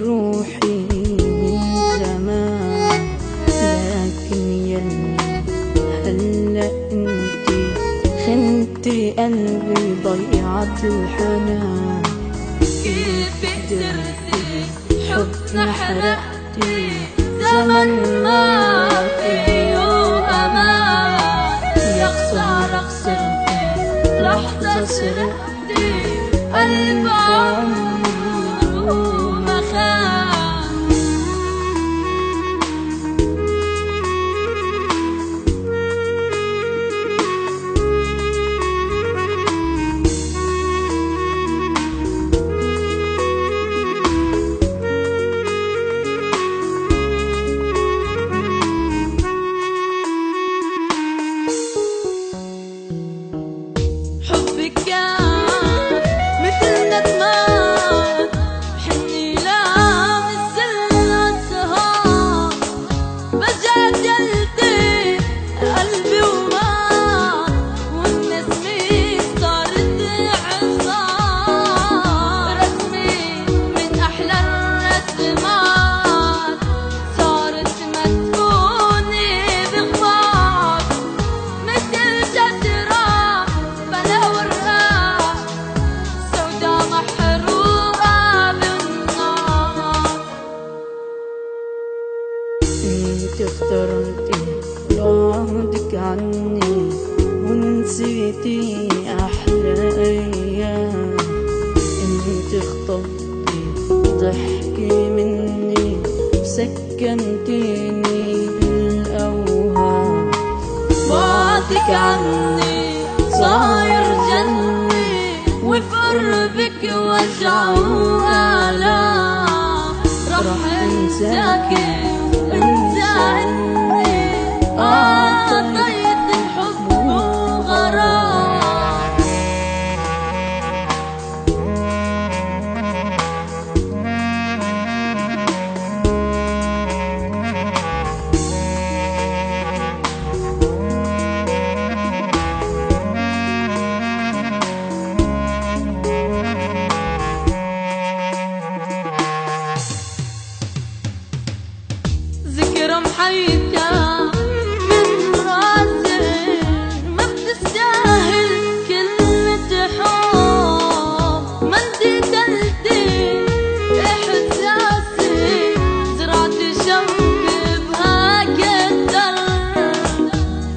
روحي من زمان، لكن يلي هلا انتي خنتي قلبي ضيعت الحنان. كيف قدرتي حبنا حرقتي زمن ما فيه أمان. يا خسارة خسرتي لحظة سرقتي قلب عمره ما خان. انت اخترتي بعدك عني ونسيتي احلى ايام. انت اخطفتي ضحكي مني وسكنتيني بالاوهام. بعدك عني صاير جني وفربك وجع والام. رح انساكي وانسى اني اعطيت الحب وغرام. ذكرى محيطة من راسي ما بتستاهل كلمة حب. ما انت دلتي احساسي زرعت شوق بهاك الدرب.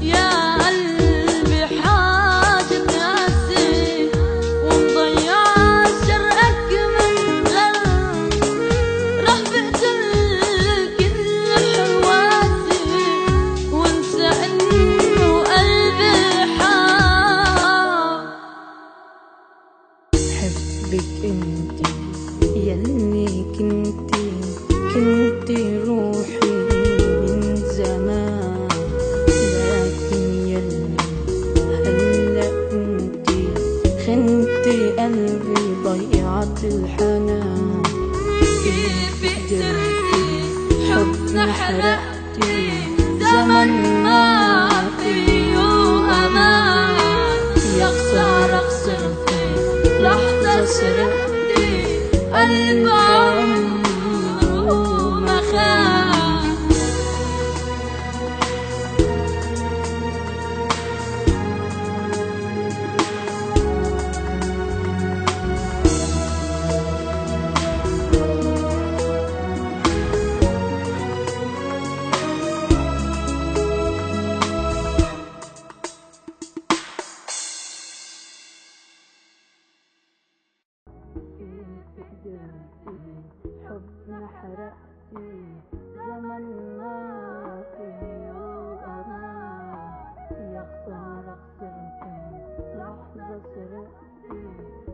يا قلبي حاجة ناسي ومضيع شرقك من غرب. رح بقتل بك انتي يلي كنتي روحي من زمان. لكن يلي هلا انتي خنتي قلبي ضيعت الحنان. كيف قدرتي حبنا حرقتي زمن ما فيه أمان. يا خسارة خسرتي لحظة سرقتي قلب عمره ما خان. حبنا حرقتي زمن ما فيه أمان. يا خسارة خسرتي لحظة سرقتي